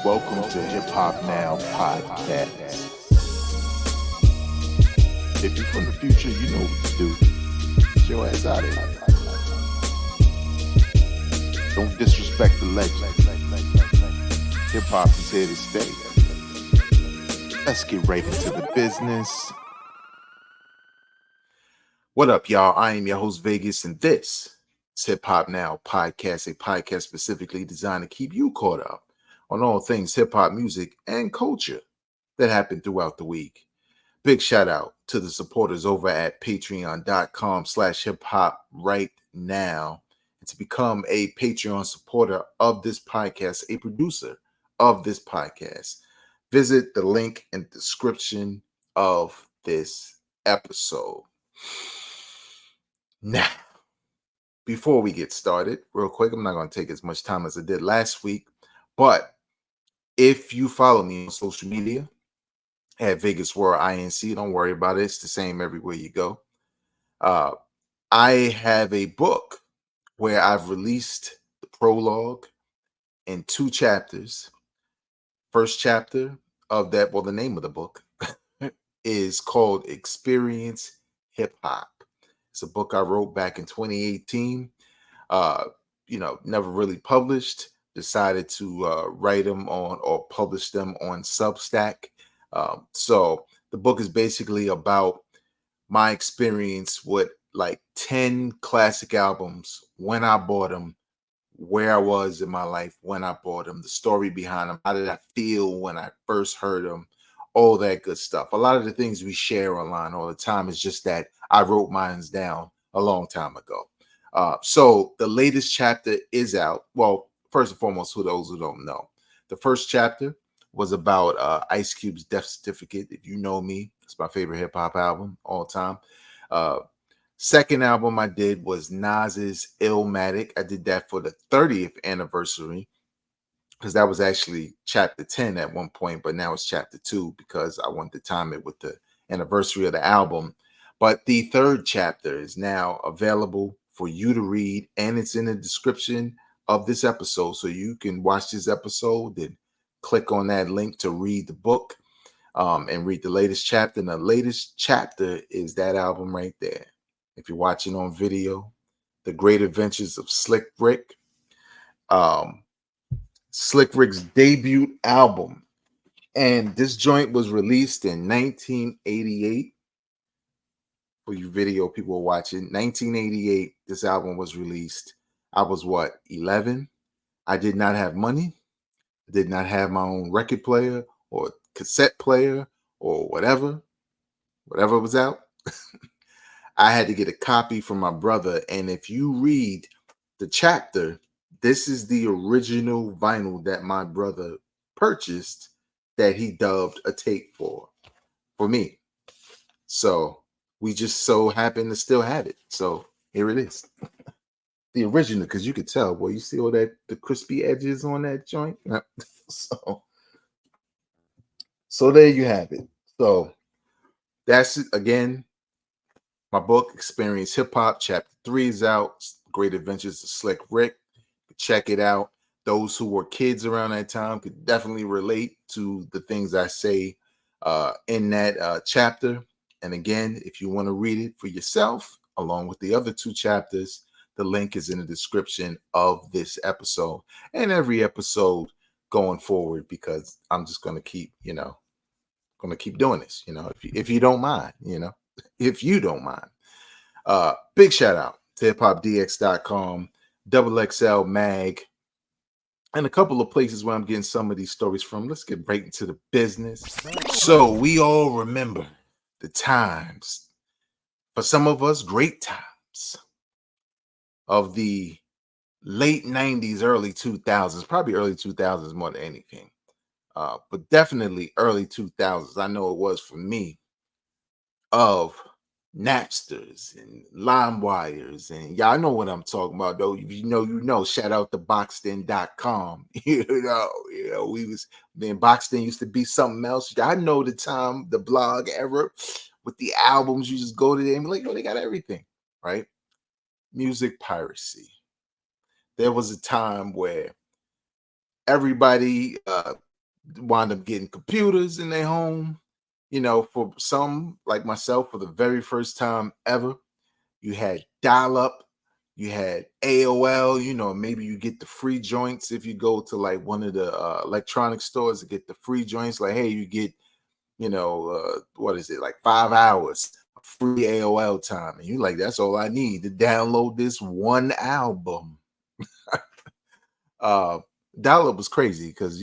Welcome to Hip Hop Now Podcast. If you're from the future, you know what to do. Get your ass out of here. Don't disrespect the legend. Hip hop is here to stay. Let's get right into the business. What up, y'all? I am your host, Vegas, and this is Hip Hop Now Podcast, a podcast specifically designed to keep you caught up on all things hip hop music and culture that happened throughout the week. Big shout out to the supporters over at patreon.com/hip hop right now. And to become a Patreon supporter of this podcast, a producer of this podcast, visit the link in the description of this episode. Now, before we get started, real quick, I'm not going to take as much time as I did last week, but if you follow me on social media at Vegas World INC, don't worry about it. It's the same everywhere you go. I have a book where I've released the prologue in 2 chapters. First chapter of that, well, the name of the book is called Experience Hip Hop. It's a book I wrote back in 2018. Never really published. Decided to write them on or publish them on Substack. So the book is basically about my experience with like 10 classic albums, when I bought them, where I was in my life when I bought them, the story behind them, how did I feel when I first heard them, all that good stuff. A lot of the things we share online all the time is just that I wrote mine down a long time ago. So the latest chapter is out. Well, first and foremost, for those who don't know, the first chapter was about Ice Cube's Death Certificate. If you know me, it's my favorite hip hop album all time. Second album I did was Nas's Illmatic. I did that for the 30th anniversary because that was actually chapter 10 at one point, but now it's chapter 2 because I wanted to time it with the anniversary of the album. But the third chapter is now available for you to read, and it's in the description of this episode. So you can watch this episode and click on that link to read the book and read the latest chapter. And the latest chapter is that album right there. If you're watching on video, The Great Adventures of Slick Rick. Slick Rick's debut album. And this joint was released in 1988. For you video people watching, 1988, this album was released. I was 11? I did not have money. I did not have my own record player or cassette player or whatever was out. I had to get a copy from my brother. And if you read the chapter, this is the original vinyl that my brother purchased that he dubbed a tape for me. So we just so happen to still have it. So here it is. The original, because you could tell, boy, you see all that, the crispy edges on that joint. So there you have it. So that's it. Again, my book, Experience Hip Hop, chapter 3 is out. Great Adventures of Slick Rick. Check it out. Those who were kids around that time could definitely relate to the things I say in that chapter. And again, if you want to read it for yourself, along with the other 2 chapters, the link is in the description of this episode and every episode going forward, because I'm just going to keep, doing this, if you don't mind, if you don't mind. Big shout out to hiphopdx.com, XXL Mag, and a couple of places where I'm getting some of these stories from. Let's get right into the business. So we all remember the times, for some of us, great times, of the late 90s, early 2000s, probably early 2000s more than anything, but definitely early 2000s. I know it was for me, of Napsters and LimeWires, and y'all know what I'm talking about, though. If you know, shout out to Boxden.com. We was, then Boxden used to be something else. I know the time, the blog era with the albums, you just go to them like, they got everything, right? Music piracy. There was a time where everybody wind up getting computers in their home. For some like myself, for the very first time ever, you had dial up, you had AOL. Maybe you get the free joints if you go to like one of the electronic stores to get the free joints. Like, hey, you get, what is it, like 5 hours of free AOL time. And you're like, that's all I need to download this one album. uh, Dial up was crazy because,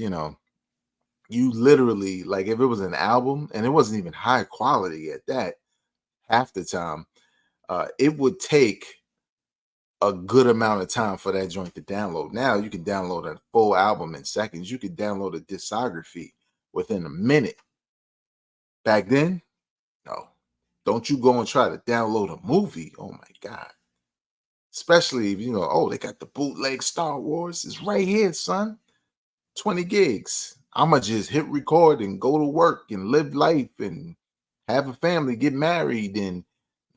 you literally, like, if it was an album and it wasn't even high quality at that, half the time, it would take a good amount of time for that joint to download. Now you can download a full album in seconds. You could download a discography within a minute. Back then, no. Don't you go and try to download a movie. Oh my God. Especially if oh, they got the bootleg Star Wars. It's right here, son. 20 gigs. I'ma just hit record and go to work and live life and have a family, get married, and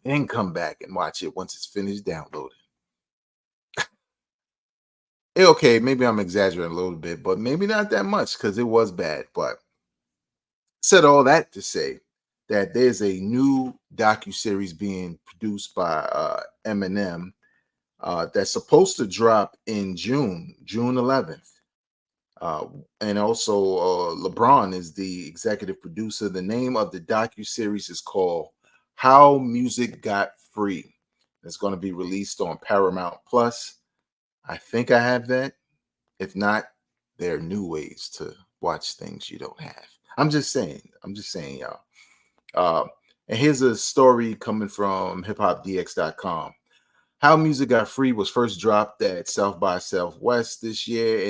then come back and watch it once it's finished downloading. Okay, maybe I'm exaggerating a little bit, but maybe not that much because it was bad. But said all that to say that there's a new docu-series being produced by Eminem that's supposed to drop in June 11th. And also, LeBron is the executive producer. The name of the docu-series is called How Music Got Free. It's going to be released on Paramount Plus. I think I have that. If not, there are new ways to watch things you don't have. I'm just saying. Y'all. Uh, and here's a story coming from hiphopdx.com. How Music Got Free was first dropped at South by Southwest this year,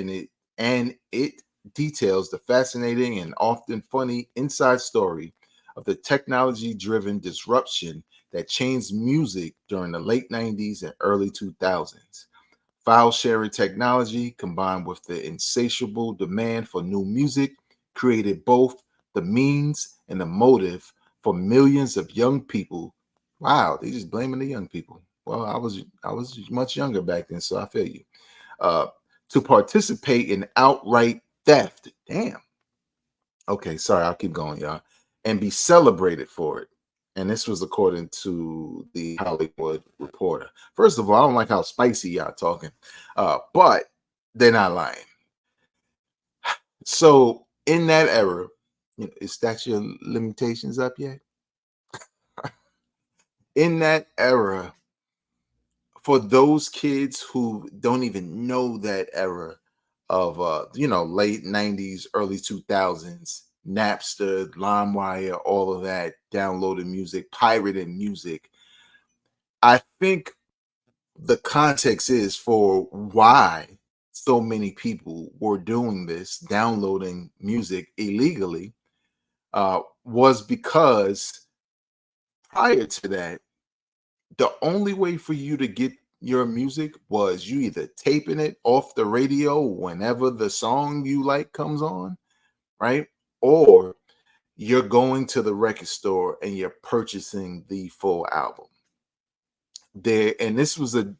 and it details the fascinating and often funny inside story of the technology-driven disruption that changed music during the late 90s and early 2000s. File sharing technology combined with the insatiable demand for new music created both the means and the motive for millions of young people. Wow, they just blaming the young people. Well, I was much younger back then, so I feel you. Uh, to participate in outright theft. Damn. Okay, sorry, I'll keep going, y'all. And be celebrated for it. And this was according to the Hollywood Reporter. First of all, I don't like how spicy y'all talking, but they're not lying. So in that era, is statute of limitations up yet? In that era, for those kids who don't even know that era of late 90s, early 2000s, Napster, LimeWire, all of that, downloaded music, pirated music, I think the context is for why so many people were doing this, downloading music illegally, was because prior to that, the only way for you to get your music was you either taping it off the radio whenever the song you like comes on, right? Or you're going to the record store and you're purchasing the full album. There, and this was the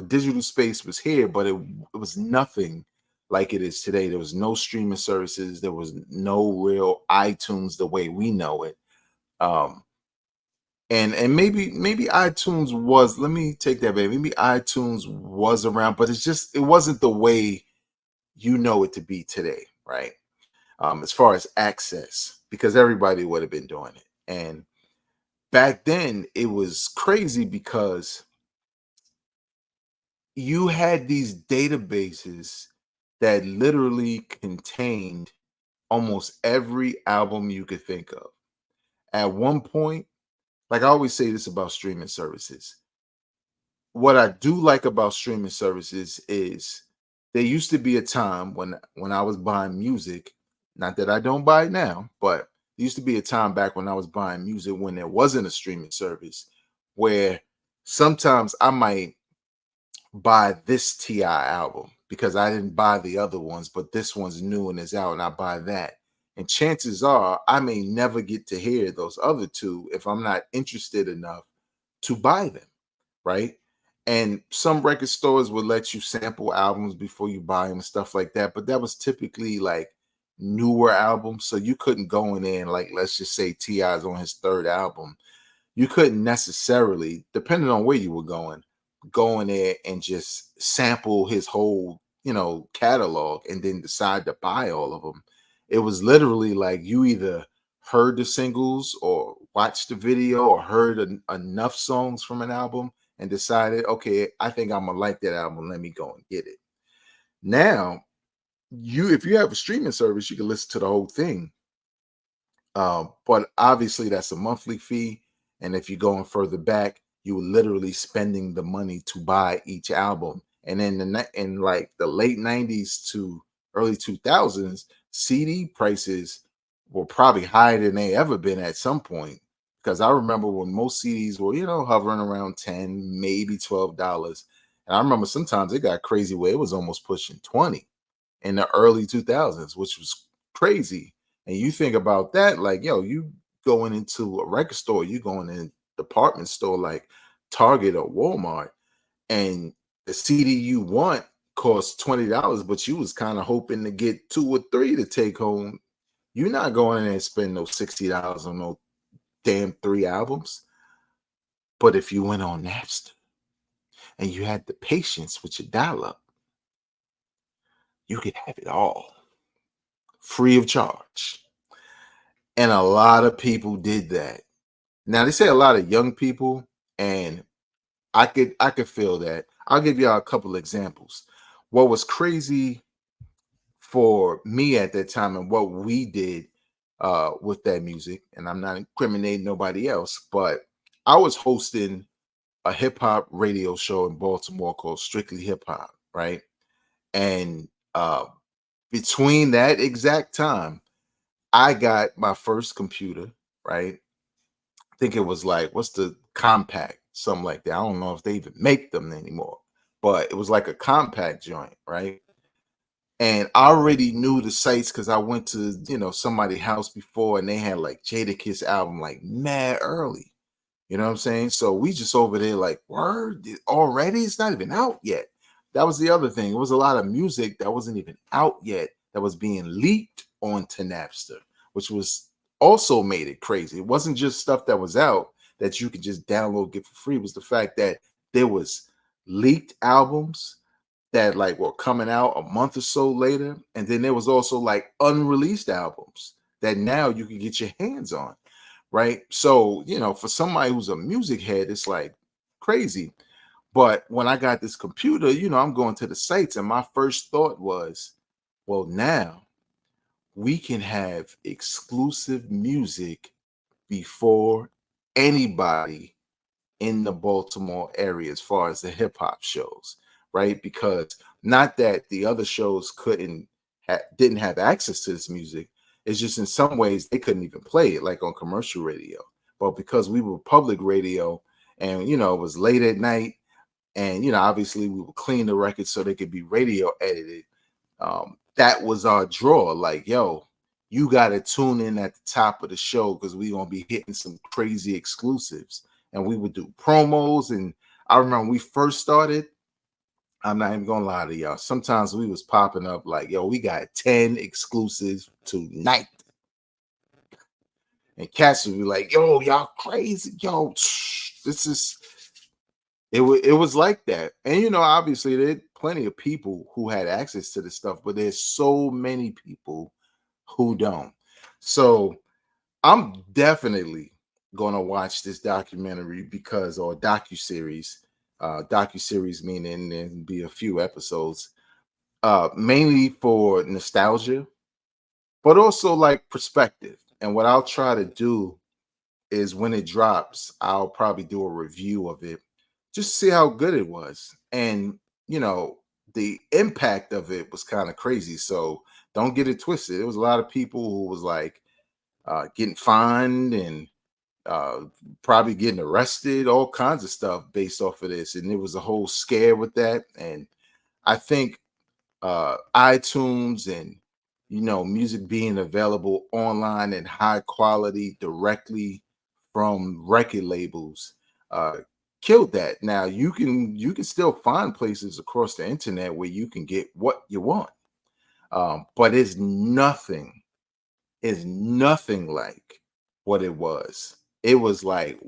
digital space was here, but it was nothing like it is today. There was no streaming services, there was no real iTunes the way we know it. And maybe iTunes was, let me take that back. Maybe iTunes was around, but it wasn't the way you know it to be today, right? As far as access, because everybody would have been doing it. And back then it was crazy because you had these databases that literally contained almost every album you could think of. At one point, like I always say this about streaming services, what I do like about streaming services is there used to be a time when I was buying music, not that I don't buy it now, but there used to be a time back when I was buying music when there wasn't a streaming service where sometimes I might buy this T.I. album because I didn't buy the other ones, but this one's new and is out, and I buy that. And chances are I may never get to hear those other two if I'm not interested enough to buy them, right? And some record stores would let you sample albums before you buy them, stuff like that. But that was typically like newer albums. So you couldn't go in there and, like, let's just say T.I.'s on his third album. You couldn't necessarily, depending on where you were going, go in there and just sample his whole, catalog and then decide to buy all of them. It was literally like you either heard the singles or watched the video or heard enough songs from an album and decided, okay, I think I'm gonna like that album. Let me go and get it. Now, if you have a streaming service, you can listen to the whole thing. But obviously that's a monthly fee. And if you're going further back, you were literally spending the money to buy each album. And then in like the late 90s to early 2000s, CD prices were probably higher than they ever been at some point. Because I remember when most CDs were, hovering around 10, maybe $12. And I remember sometimes it got crazy where it was almost pushing 20 in the early 2000s, which was crazy. And you think about that, like, you going into a record store, you going in a department store like Target or Walmart, and the CD you want costs $20, but you was kind of hoping to get 2 or 3 to take home. You're not going in there and spend no $60 on no damn 3 albums. But if you went on Napster and you had the patience with your dial-up, you could have it all free of charge. And a lot of people did that. Now they say a lot of young people, and I could feel that. I'll give y'all a couple examples. What was crazy for me at that time and what we did with that music, and I'm not incriminating nobody else, but I was hosting a hip hop radio show in Baltimore called Strictly Hip Hop, right? And between that exact time, I got my first computer, right? I think it was like, what's the compact? Something like that. I don't know if they even make them anymore, but it was like a compact joint, right? And I already knew the sites because I went to, somebody's house before and they had like Jadakiss album like mad early. You know what I'm saying? So we just over there like, word already? It's not even out yet. That was the other thing. It was a lot of music that wasn't even out yet that was being leaked onto Napster, which was also made it crazy. It wasn't just stuff that was out that you could just download, get for free. It was the fact that there was leaked albums that like were coming out a month or so later. And then there was also like unreleased albums that now you can get your hands on. Right. So, for somebody who's a music head, it's like crazy. But when I got this computer, I'm going to the sites, and my first thought was, well, now we can have exclusive music before anybody in the Baltimore area as far as the hip hop shows, right? Because not that the other shows didn't have access to this music. It's just in some ways they couldn't even play it like on commercial radio. But because we were public radio and, it was late at night and, obviously we would clean the records so they could be radio edited. That was our draw. Like, yo, you got to tune in at the top of the show because we're going to be hitting some crazy exclusives. And we would do promos. And I remember when we first started, I'm not even gonna lie to y'all. Sometimes we was popping up like, yo, we got 10 exclusives tonight. And cats would be like, yo, y'all crazy. Yo, this is it was like that. And obviously there's plenty of people who had access to this stuff, but there's so many people who don't. So I'm definitely gonna watch this documentary or docu-series. Docu-series meaning there'll be a few episodes, mainly for nostalgia, but also like perspective. And what I'll try to do is when it drops, I'll probably do a review of it, just see how good it was. And the impact of it was kind of crazy. So don't get it twisted. There was a lot of people who was like getting fined and probably getting arrested, all kinds of stuff based off of this. And there was a whole scare with that. And I think iTunes and music being available online in high quality directly from record labels killed that. Now you can still find places across the internet where you can get what you want, But it's nothing like what it was. It was like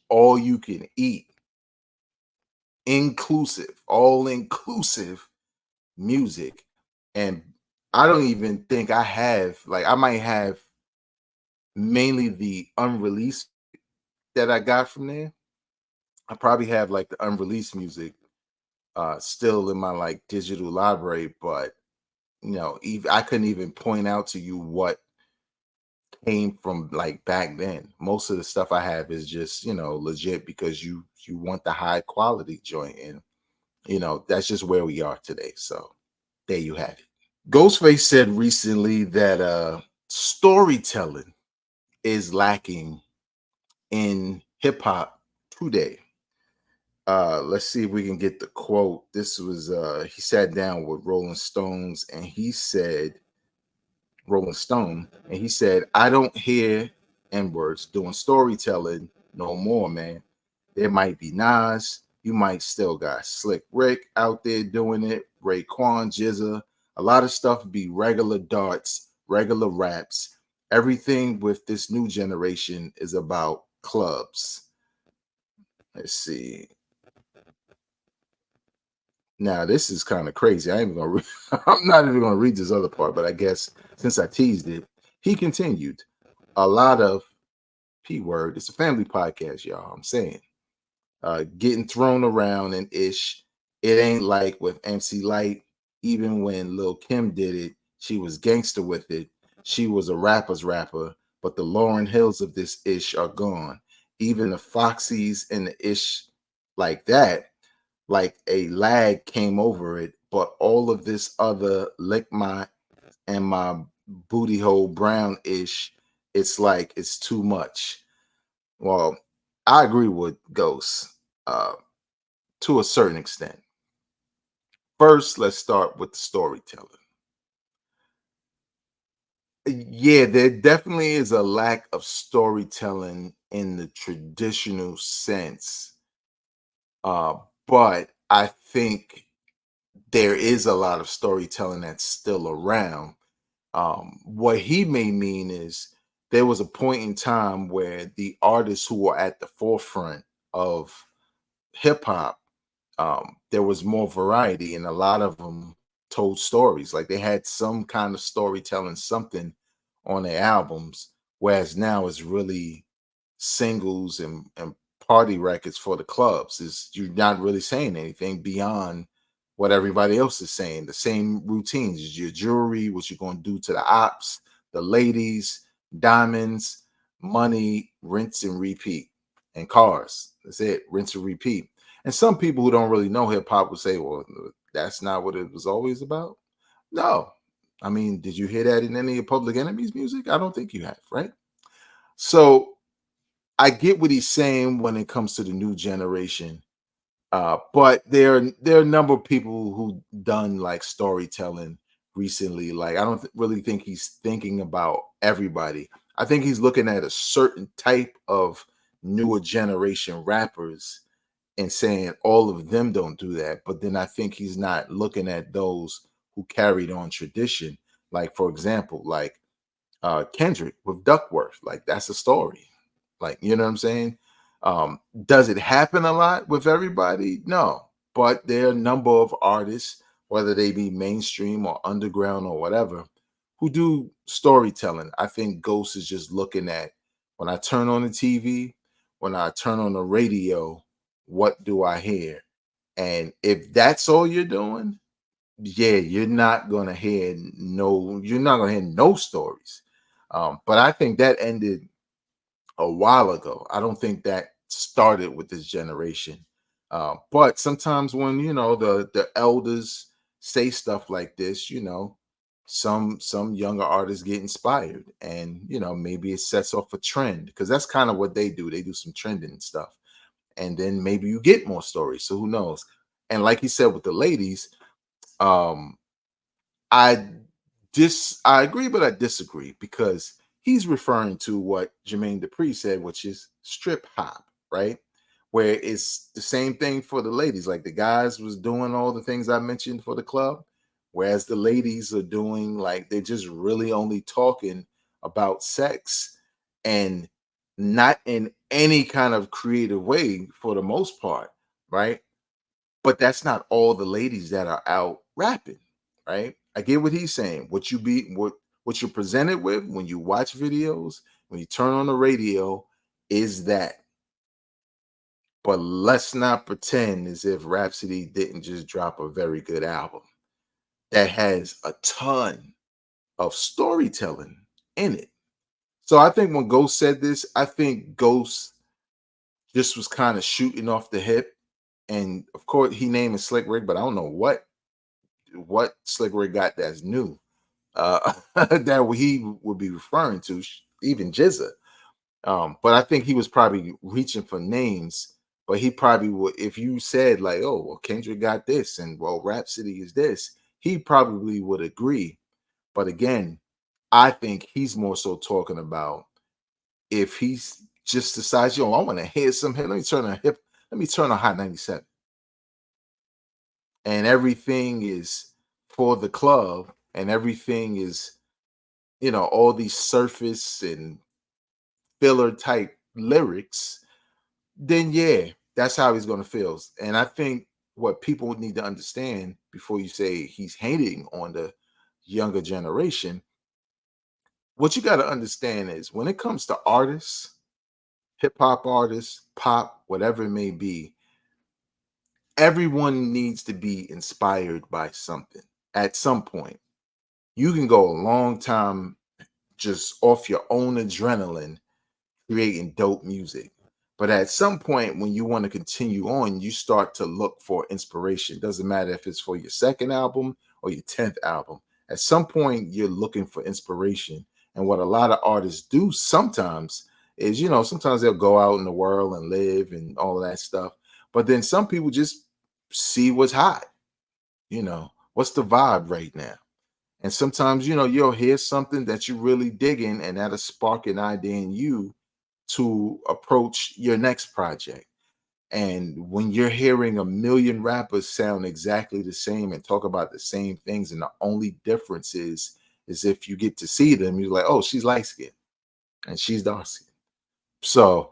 all you can eat, inclusive, all inclusive music. And I don't even think I have, like, I might have mainly the unreleased that I got from there. I probably have like the unreleased music still in my like digital library, but even I couldn't even point out to you what came from like back then. Most of the stuff I have is just, legit because you want the high quality joint, and that's just where we are today. So there you have it. Ghostface said recently that storytelling is lacking in hip hop today. Let's see if we can get the quote. This was he sat down with Rolling Stone, and he said, I don't hear N words doing storytelling no more, man. There might be Nas, you might still got Slick Rick out there doing it, Raekwon, Jizza. A lot of stuff be regular darts, regular raps. Everything with this new generation is about clubs. Let's see. Now this is kind of crazy. I ain't even gonna. I'm not even gonna read this other part, but I guess since I teased it, he continued. A lot of p word. It's a family podcast, y'all. I'm saying, getting thrown around and ish. It ain't like with MC Light. Even when Lil Kim did it, she was gangster with it. She was a rapper's rapper. But the Lauren Hills of this ish are gone. Even the Foxies and the ish like that, like a lag came over it, but all of this other lick my and my booty hole brown ish, it's like it's too much. Well, I agree with Ghost uh, to a certain extent. First, let's start with the storytelling. Yeah, there definitely is a lack of storytelling in the traditional sense, uh, but I think there is a lot of storytelling that's still around. What he may mean is there was a point in time where the artists who were at the forefront of hip hop, there was more variety, and a lot of them told stories. Like they had some kind of storytelling, something on their albums, whereas now it's really singles and party records for the clubs. Is you're not really saying anything beyond what everybody else is saying. The same routines is your jewelry, what you're going to do to the ops, the ladies, diamonds, money, rinse and repeat, and cars. That's it, rinse and repeat. And some people who don't really know hip hop would say, well, that's not what it was always about. No. I mean, did you hear that in any of Public Enemy's music? I don't think you have, right? So I get what he's saying when it comes to the new generation. But there are a number of people who done like storytelling recently. Like I don't really think he's thinking about everybody. I think he's looking at a certain type of newer generation rappers and saying all of them don't do that. But then I think he's not looking at those who carried on tradition. Like for example, like Kendrick with Duckworth. Like that's a story. Like, you know what I'm saying? Does it happen a lot with everybody? No. But there are a number of artists, whether they be mainstream or underground or whatever, who do storytelling. I think Ghost is just looking at when I turn on the TV, when I turn on the radio, what do I hear? And if that's all you're doing, yeah, you're not gonna hear no stories. But I think that ended a while ago. I don't think that started with this generation. But sometimes when the elders say stuff like this, some younger artists get inspired, and maybe it sets off a trend because that's kind of what they do. They do some trending stuff, and then maybe you get more stories. So who knows? And like he said with the ladies, um, I I agree, but I disagree because he's referring to what Jermaine Dupri said, which is strip hop, right? Where it's the same thing for the ladies. Like the guys was doing all the things I mentioned for the club. whereas the ladies are doing like they're just really only talking about sex and not in any kind of creative way for the most part, right? But that's not all the ladies that are out rapping, right? I get what he's saying. What you're presented with when you watch videos, when you turn on the radio, is that. But let's not pretend as if Rhapsody didn't just drop a very good album that has a ton of storytelling in it. So I think when Ghost said this, I think Ghost just was kind of shooting off the hip. And of course, he named it Slick Rick, but I don't know what Slick Rick got that's new that he would be referring to, even Jizza. But I think he was probably reaching for names. But he probably would, if you said like, "Oh, well, Kendrick got this," and well, Rhapsody is this, he probably would agree. But again, I think he's more so talking about if he's just decides, yo, I want to hear some hip. Let me turn a Hot 97, and everything is for the club, and everything is all these surface and filler type lyrics, then yeah, that's how he's gonna feel. And I think what people would need to understand before you say he's hating on the younger generation, what you got to understand is when it comes to artists, hip hop artists, pop, whatever it may be, everyone needs to be inspired by something at some point. You can go a long time just off your own adrenaline creating dope music. But at some point, when you want to continue on, you start to look for inspiration. Doesn't matter if it's for your second album or your 10th album. At some point, you're looking for inspiration. And what a lot of artists do sometimes is, sometimes they'll go out in the world and live and all of that stuff. But then some people just see what's hot, what's the vibe right now. And sometimes, you'll hear something that you really digging, and that'll spark an idea in you to approach your next project. And when you're hearing a million rappers sound exactly the same and talk about the same things, and the only difference is if you get to see them, you're like, oh, she's light skinned and she's dark skinned. So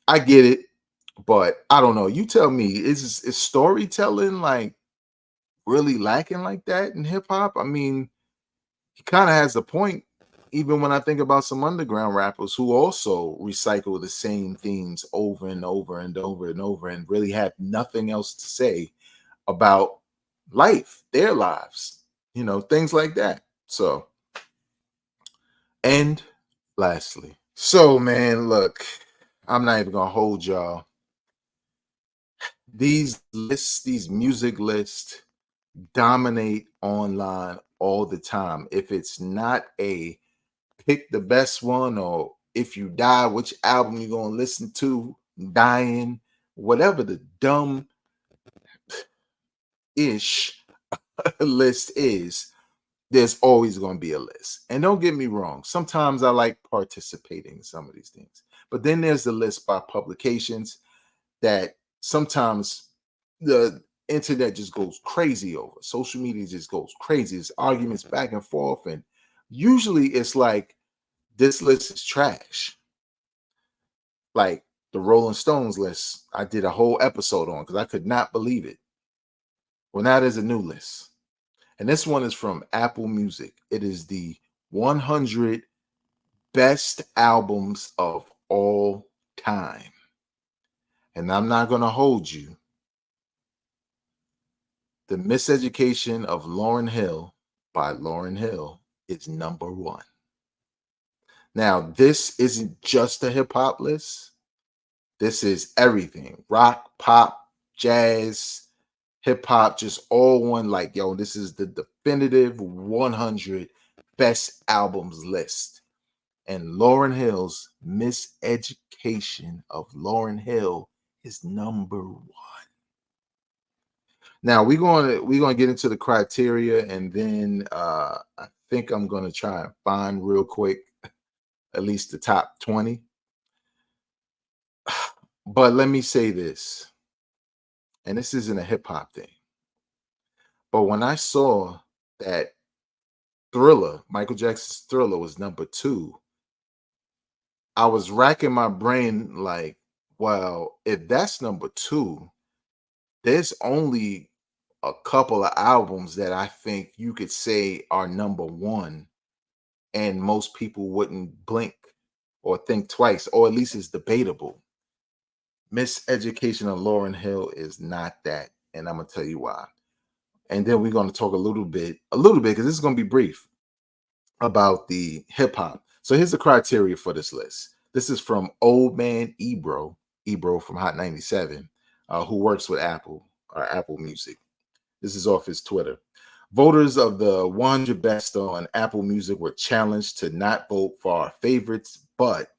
I get it, but I don't know. You tell me, is storytelling like really lacking like that in hip hop? I mean, he kind of has a point, even when I think about some underground rappers who also recycle the same themes over and over and over and over and really have nothing else to say about life, their lives, things like that. So, and lastly, so man, look, I'm not even gonna hold y'all. These lists, these music lists, dominate online all the time. If it's not a pick the best one, or if you die, which album you're gonna listen to, dying, whatever the dumb ish list is, there's always gonna be a list. And don't get me wrong, sometimes I like participating in some of these things, but then there's the list by publications that sometimes the internet just goes crazy over. Social media just goes crazy. There's arguments back and forth, and usually it's like this list is trash. Like the Rolling Stones list, I did a whole episode on because I could not believe it. Well, now there's a new list. And this one is from Apple Music. It is the 100 best albums of all time. And I'm not going to hold you. The Miseducation of Lauryn Hill by Lauryn Hill is number one. Now, this isn't just a hip hop list. This is everything: rock, pop, jazz, hip hop, just all one. Like, yo, this is the definitive 100 best albums list. And Lauryn Hill's Miseducation of Lauryn Hill is number one. Now we're gonna get into the criteria, and then I think I'm gonna try and find real quick at least the top 20. But let me say this, and this isn't a hip hop thing, But when I saw that Thriller, Michael Jackson's Thriller was number two, I was racking my brain like, well, if that's number two, there's only a couple of albums that I think you could say are number one, and most people wouldn't blink or think twice, or at least it's debatable. Miseducation of Lauryn Hill is not that, and I'm gonna tell you why. And then we're gonna talk a little bit, because this is gonna be brief about the hip hop. So here's the criteria for this list. This is from Old Man Ebro from Hot 97, who works with Apple or Apple Music. This is off his Twitter. Voters of the 100 best on Apple Music were challenged to not vote for our favorites, but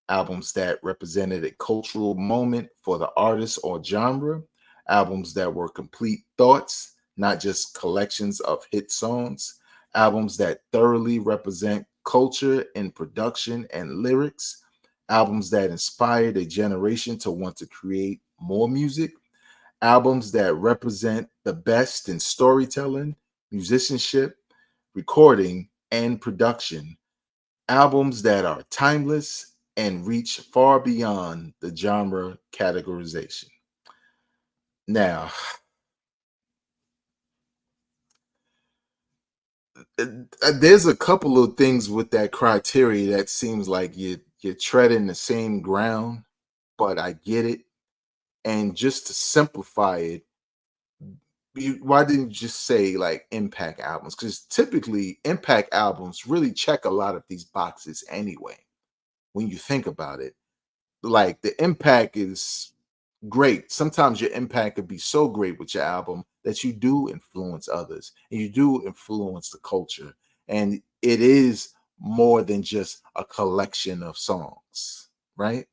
albums that represented a cultural moment for the artist or genre, albums that were complete thoughts, not just collections of hit songs, albums that thoroughly represent culture in production and lyrics, albums that inspired a generation to want to create more music, albums that represent the best in storytelling, musicianship, recording, and production, albums that are timeless and reach far beyond the genre categorization. Now, there's a couple of things with that criteria that seems like you're treading the same ground, but I get it. And just to simplify it, why didn't you just say like impact albums? Because typically impact albums really check a lot of these boxes anyway. When you think about it, like the impact is great. Sometimes your impact could be so great with your album that you do influence others and you do influence the culture. And it is more than just a collection of songs, right?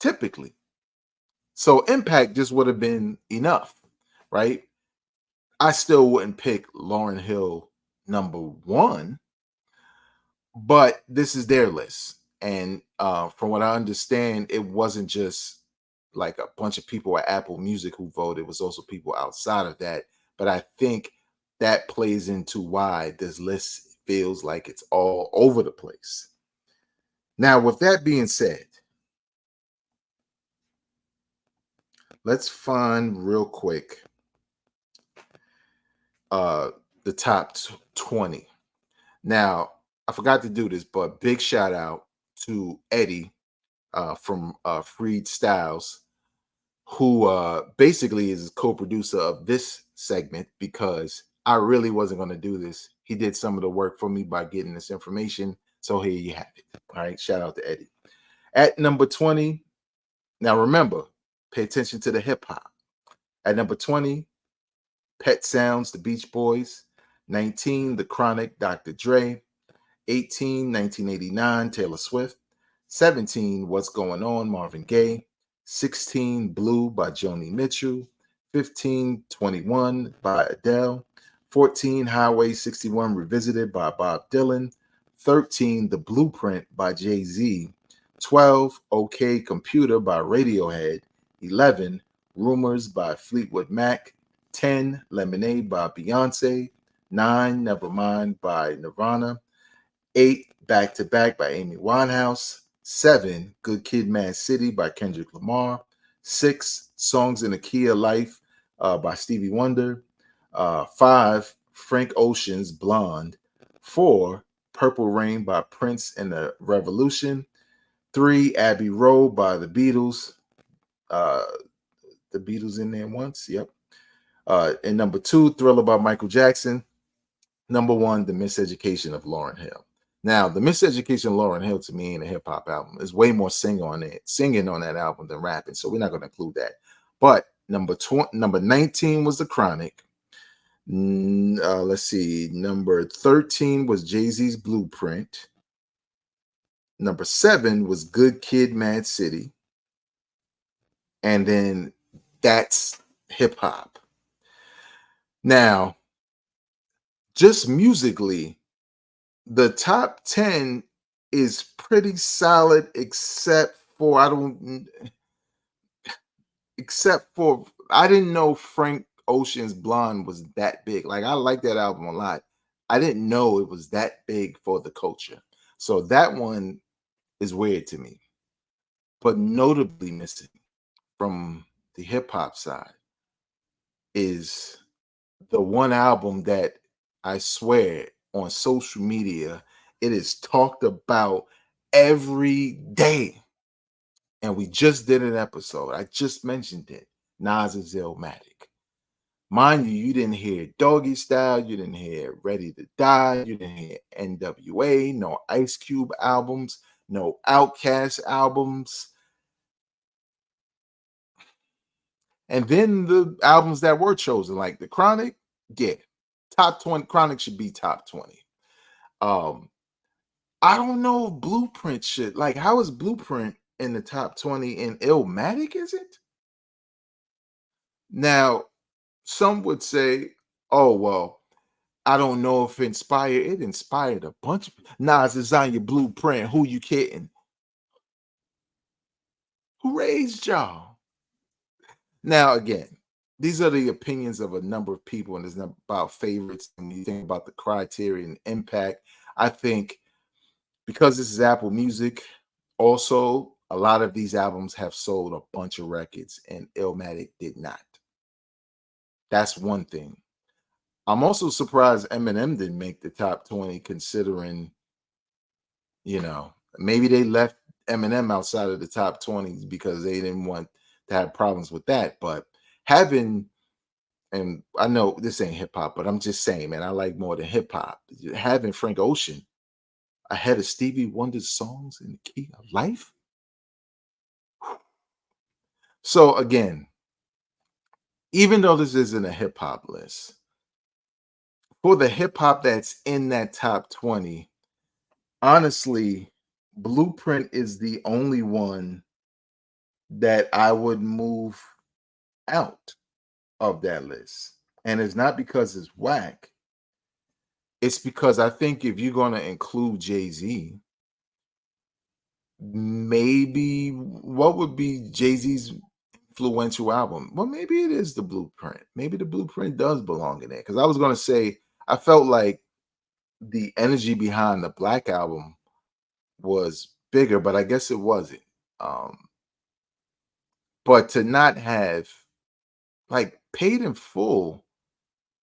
Typically. So impact just would have been enough, right? I still wouldn't pick Lauryn Hill number one, but this is their list. And from what I understand, it wasn't just like a bunch of people at Apple Music who voted, it was also people outside of that. But I think that plays into why this list feels like it's all over the place. Now, with that being said, let's find real quick uh the top 20. Now, I forgot to do this, but big shout out to Eddie from Freed Styles, who basically is co-producer of this segment, because I really wasn't going to do this. He did some of the work for me by getting this information. So here you have it. All right. Shout out to Eddie. At number 20, now remember, pay attention to the hip hop. At number 20, Pet Sounds, The Beach Boys. 19, The Chronic, Dr. Dre. 18, 1989, Taylor Swift. 17, What's Going On, Marvin Gaye. 16, Blue by Joni Mitchell. 15, 21 by Adele. 14, Highway 61 Revisited by Bob Dylan. 13, The Blueprint by Jay-Z. 12, OK Computer by Radiohead. 11, Rumors by Fleetwood Mac. 10, Lemonade by Beyonce. 9, Nevermind by Nirvana. 8, Back to Back by Amy Winehouse. 7, Good Kid, Mad City by Kendrick Lamar. 6, Songs in a Key of Life by Stevie Wonder. 5, Frank Ocean's Blonde. 4, Purple Rain by Prince and the Revolution. 3, Abbey Road by the Beatles. The Beatles in there once, yep. And number 2, Thriller by Michael Jackson. Number 1, The Miseducation of Lauryn Hill. Now, The Miseducation of Lauryn Hill to me in a hip hop album is way more singing on that album than rapping, so we're not going to include that. But number 19 was The Chronic. Let's see. Number 13 was Jay-Z's Blueprint. Number 7 was Good Kid, Mad City. And then that's hip hop. Now, just musically, the top 10 is pretty solid, except for I didn't know Frank Ocean's Blonde was that big. Like I like that album a lot. I didn't know it was that big for the culture. So that one is weird to me. But notably missing from the hip hop side is the one album that I swear on social media it is talked about every day. And we just did an episode. I just mentioned it. Nas's Illmatic. Mind you, you didn't hear Doggy Style, you didn't hear Ready to Die, you didn't hear NWA, no Ice Cube albums, no Outkast albums. And then the albums that were chosen, like the Chronic, yeah, top 20. Chronic should be top 20. Um, I don't know if Blueprint should, like, how is Blueprint in the top 20 and Illmatic, is it? Now, some would say, oh, well, I don't know if it inspired a bunch of Nas is on your blueprint. Who you kidding? Who raised y'all? Now, again, these are the opinions of a number of people, and it's not about favorites. And when you think about the criteria and impact, I think because this is Apple Music, also a lot of these albums have sold a bunch of records, and Illmatic did not. That's one thing. I'm also surprised Eminem didn't make the top 20, considering, maybe they left Eminem outside of the top 20 because they didn't want to have problems with that. But having, and I know this ain't hip hop, but I'm just saying, man, I like more than hip hop. Having Frank Ocean ahead of Stevie Wonder's songs in the key of life. So again, even though this isn't a hip hop list, for the hip hop that's in that top 20, honestly, Blueprint is the only one that I would move out of that list. And it's not because it's whack. It's because I think if you're going to include Jay-Z, maybe what would be Jay-Z's influential album? Well, maybe it is the Blueprint. Maybe the Blueprint does belong in there. Because I was going to say, I felt like the energy behind the Black album was bigger, but I guess it wasn't. Um, but to not have, like, Paid in Full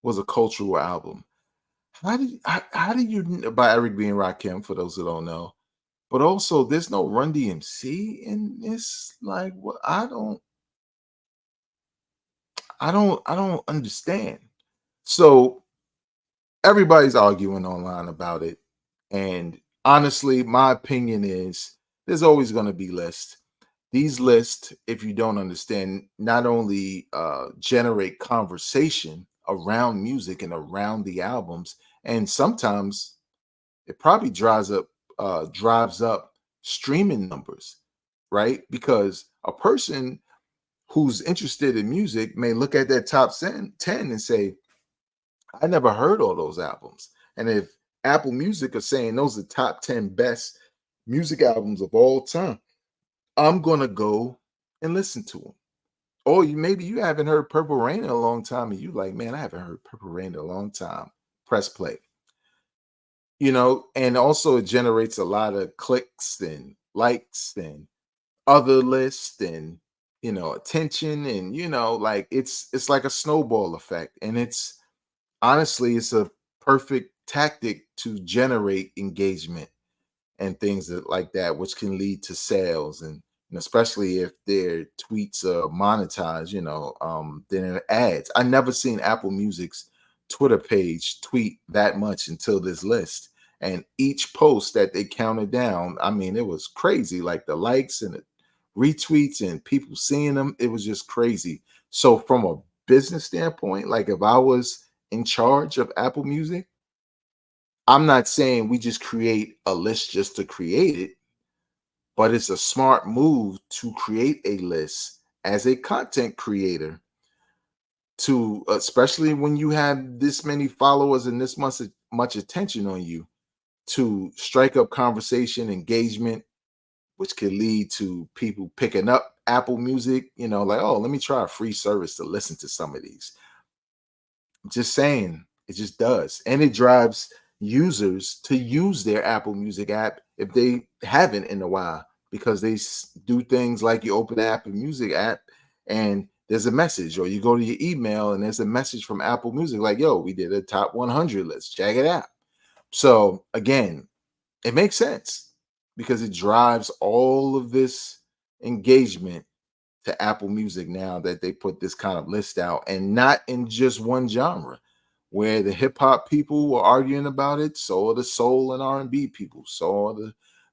was a cultural album. How do you by Eric B and Rakim, for those who don't know? But also, there's no Run DMC in this. Like, what? I don't understand. So everybody's arguing online about it, and honestly, my opinion is there's always going to be lists. These lists, if you don't understand, not only generate conversation around music and around the albums, and sometimes it probably drives up streaming numbers, right? Because a person who's interested in music may look at that top 10 and say, I never heard all those albums. And if Apple Music are saying those are top 10 best music albums of all time, I'm gonna go and listen to them. Or maybe you haven't heard Purple Rain in a long time, and you like, man, I haven't heard Purple Rain in a long time. Press play. And also it generates a lot of clicks and likes and other lists and attention, and like it's like a snowball effect, and it's honestly it's a perfect tactic to generate engagement and things like that, which can lead to sales, and especially if their tweets are monetized, then it ads. I never seen Apple Music's Twitter page tweet that much until this list. And each post that they counted down, I mean, it was crazy. Like the likes and the retweets and people seeing them, it was just crazy. So from a business standpoint, like if I was in charge of Apple Music, I'm not saying we just create a list just to create it, but it's a smart move to create a list as a content creator, to especially when you have this many followers and this much attention on you, to strike up conversation, engagement, which could lead to people picking up Apple Music, like, oh, let me try a free service to listen to some of these. Just saying, it just does. And it drives users to use their Apple Music app if they haven't in a while, because they do things like you open the Apple Music app and there's a message, or you go to your email and there's a message from Apple Music like, yo, we did a top 100 list. Check it out. So again, it makes sense because it drives all of this engagement to Apple Music now that they put this kind of list out, and not in just one genre. Where the hip hop people were arguing about it, so are the soul and R&B people, so are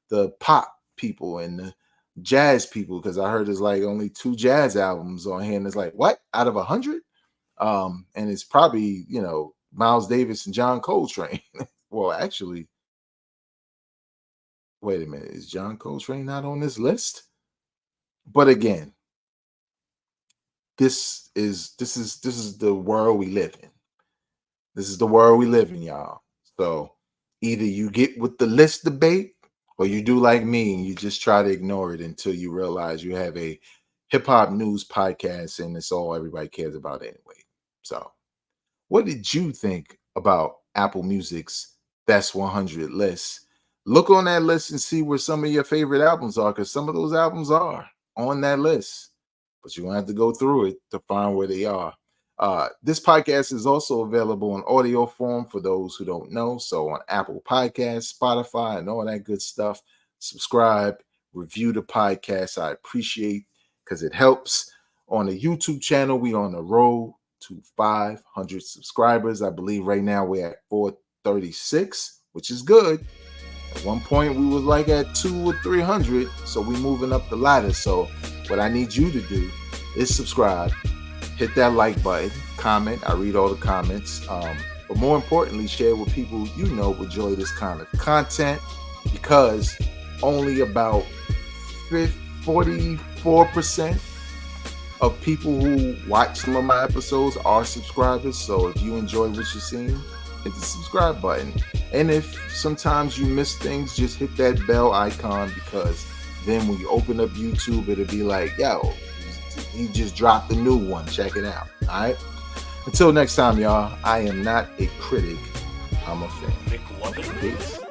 the pop people and the jazz people. Because I heard there's like only 2 jazz albums on here, and it's like, what, out of 100? And it's probably, Miles Davis and John Coltrane. Well, actually, wait a minute, is John Coltrane not on this list? But again, this is the world we live in. This is the world we live in, y'all. So either you get with the list debate, or you do like me and you just try to ignore it until you realize you have a hip hop news podcast and it's all everybody cares about anyway. So what did you think about Apple Music's Best 100 list? Look on that list and see where some of your favorite albums are, because some of those albums are on that list, but you're going to have to go through it to find where they are. This podcast is also available in audio form for those who don't know. So on Apple Podcasts, Spotify, and all that good stuff. Subscribe, review the podcast. I appreciate, because it helps. On the YouTube channel, we on the road to 500 subscribers. I believe right now we're at 436, which is good. At one point we was like at 200 or 300, so we moving up the ladder. So what I need you to do is subscribe, hit that like button, comment. I read all the comments, but more importantly, share with people you know enjoy this kind of content, because only about 44% of people who watch some of my episodes are subscribers. So if you enjoy what you're seeing, hit the subscribe button. And if sometimes you miss things, just hit that bell icon, because then when you open up YouTube, it'll be like, yo, he just dropped a new one. Check it out. All right. Until next time, y'all, I am not a critic. I'm a fan. McLovin Beatz.